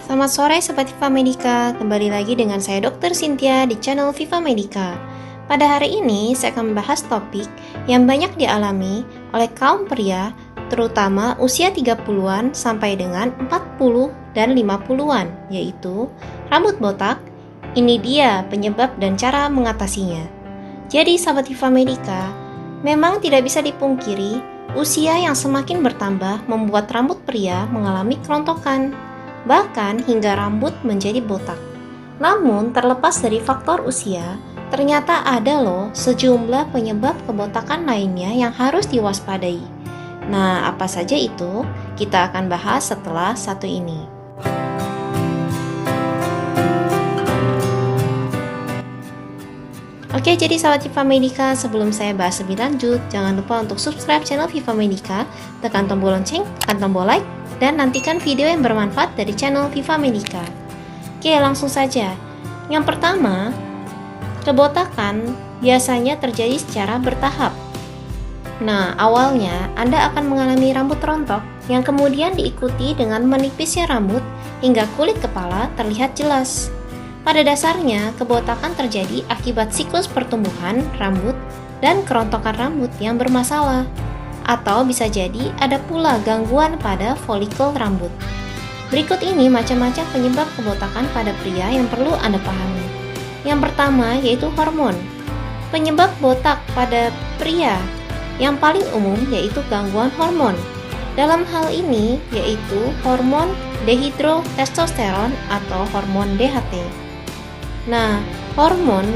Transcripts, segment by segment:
Selamat sore Sobat Viva Medica, kembali lagi dengan saya Dr. Cynthia di channel Viva Medica. Pada hari ini saya akan membahas topik yang banyak dialami oleh kaum pria, terutama usia 30-an sampai dengan 40 dan 50-an, yaitu rambut botak. Ini dia penyebab dan cara mengatasinya. Jadi Sobat Viva Medica, memang tidak bisa dipungkiri usia yang semakin bertambah membuat rambut pria mengalami kerontokan, bahkan hingga rambut menjadi botak. Namun, terlepas dari faktor usia, ternyata ada loh sejumlah penyebab kebotakan lainnya yang harus diwaspadai. Nah, apa saja itu? Kita akan bahas setelah satu ini. Oke, jadi sahabat Viva Medica, sebelum saya bahas lebih lanjut, jangan lupa untuk subscribe channel Viva Medica, tekan tombol lonceng, tekan tombol like, dan nantikan video yang bermanfaat dari channel Viva Medica. Oke, langsung saja. Yang pertama, kebotakan biasanya terjadi secara bertahap. Nah, awalnya Anda akan mengalami rambut rontok yang kemudian diikuti dengan menipisnya rambut hingga kulit kepala terlihat jelas. Pada dasarnya, kebotakan terjadi akibat siklus pertumbuhan rambut dan kerontokan rambut yang bermasalah. Atau bisa jadi ada pula gangguan pada folikel rambut. Berikut ini macam-macam penyebab kebotakan pada pria yang perlu Anda pahami. Yang pertama yaitu hormon. Penyebab botak pada pria yang paling umum yaitu gangguan hormon. Dalam hal ini yaitu hormon dehidrotestosteron atau hormon DHT. Nah, hormon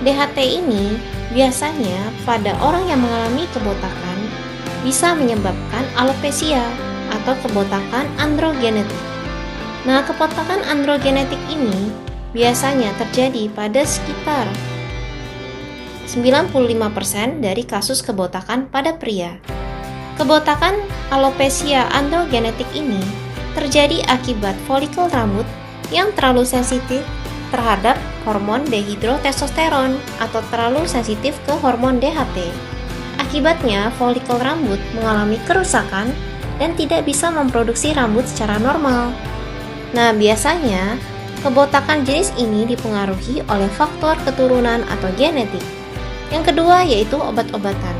DHT ini biasanya pada orang yang mengalami kebotakan bisa menyebabkan alopecia atau kebotakan androgenetik. Nah, kebotakan androgenetik ini biasanya terjadi pada sekitar 95% dari kasus kebotakan pada pria. Kebotakan alopecia androgenetik ini terjadi akibat folikel rambut yang terlalu sensitif terhadap hormon dehidrotestosteron atau terlalu sensitif ke hormon DHT. Akibatnya, folikel rambut mengalami kerusakan dan tidak bisa memproduksi rambut secara normal. Nah, biasanya kebotakan jenis ini dipengaruhi oleh faktor keturunan atau genetik. Yang kedua yaitu obat-obatan.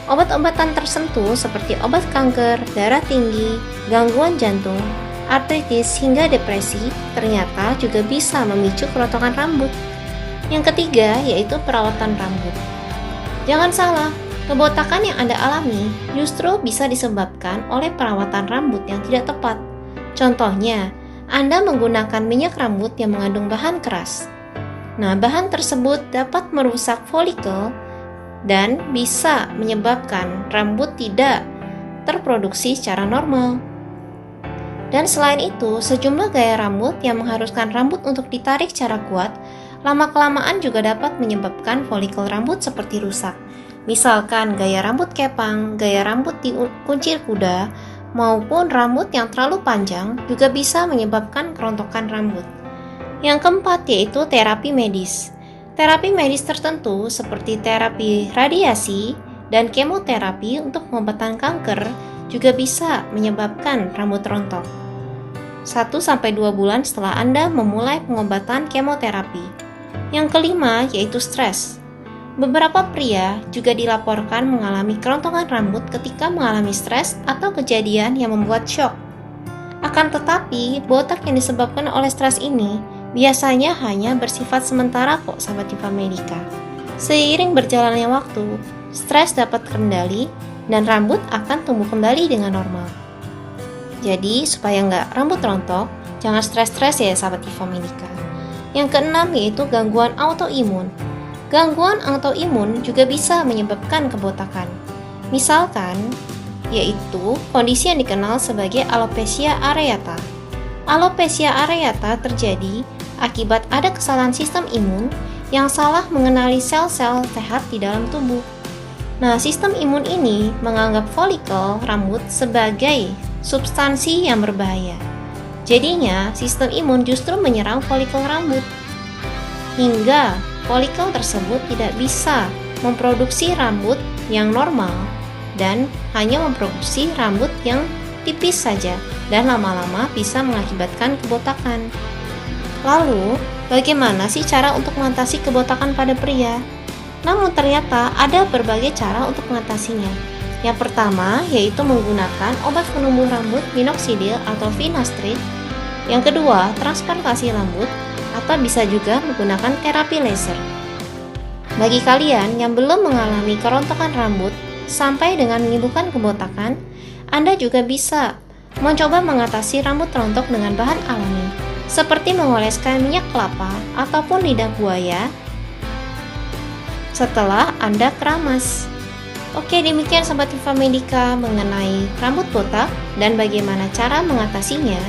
Obat-obatan tertentu seperti obat kanker, darah tinggi, gangguan jantung, artritis hingga depresi ternyata juga bisa memicu kerontokan rambut. Yang ketiga yaitu perawatan rambut. Jangan salah, kebotakan yang Anda alami justru bisa disebabkan oleh perawatan rambut yang tidak tepat. Contohnya, Anda menggunakan minyak rambut yang mengandung bahan keras. Nah, bahan tersebut dapat merusak folikel dan bisa menyebabkan rambut tidak terproduksi secara normal. Dan selain itu, sejumlah gaya rambut yang mengharuskan rambut untuk ditarik secara kuat, lama-kelamaan juga dapat menyebabkan folikel rambut seperti rusak. Misalkan gaya rambut kepang, gaya rambut di kuncir kuda, maupun rambut yang terlalu panjang juga bisa menyebabkan kerontokan rambut. Yang keempat yaitu terapi medis. Terapi medis tertentu seperti terapi radiasi dan kemoterapi untuk pengobatan kanker juga bisa menyebabkan rambut rontok. 1-2 bulan setelah Anda memulai pengobatan kemoterapi. Yang kelima yaitu stres. Beberapa pria juga dilaporkan mengalami kerontokan rambut ketika mengalami stres atau kejadian yang membuat syok. Akan tetapi, botak yang disebabkan oleh stres ini biasanya hanya bersifat sementara kok sahabat Viva Medica. Seiring berjalannya waktu, stres dapat terkendali dan rambut akan tumbuh kembali dengan normal. Jadi, supaya nggak rambut rontok, jangan stres-stres ya sahabat Viva Medica. Yang keenam yaitu gangguan autoimun. Gangguan autoimun juga bisa menyebabkan kebotakan. Misalkan, yaitu kondisi yang dikenal sebagai alopecia areata. Alopecia areata terjadi akibat ada kesalahan sistem imun yang salah mengenali sel-sel sehat di dalam tubuh. Nah, sistem imun ini menganggap folikel rambut sebagai substansi yang berbahaya. Jadinya, sistem imun justru menyerang folikel rambut. Hingga folikel tersebut tidak bisa memproduksi rambut yang normal dan hanya memproduksi rambut yang tipis saja dan lama-lama bisa mengakibatkan kebotakan. Lalu, bagaimana sih cara untuk mengatasi kebotakan pada pria? Namun ternyata ada berbagai cara untuk mengatasinya. Yang pertama yaitu menggunakan obat penumbuh rambut minoxidil atau finasteride. Yang kedua, transplantasi rambut atau bisa juga menggunakan terapi laser. Bagi kalian yang belum mengalami kerontokan rambut sampai dengan menimbulkan kebotakan, Anda juga bisa mencoba mengatasi rambut rontok dengan bahan alami, seperti mengoleskan minyak kelapa ataupun lidah buaya setelah Anda keramas. Oke, demikian Sobat Viva Medica mengenai rambut botak dan bagaimana cara mengatasinya.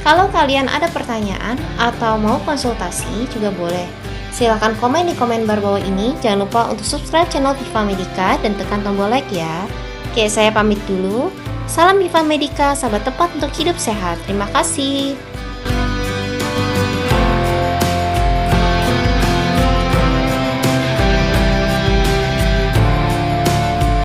Kalau kalian ada pertanyaan atau mau konsultasi juga boleh. Silahkan komen di komen bar bawah ini. Jangan lupa untuk subscribe channel Viva Medica dan tekan tombol like ya. Oke, saya pamit dulu. Salam Viva Medica, sahabat tepat untuk hidup sehat. Terima kasih.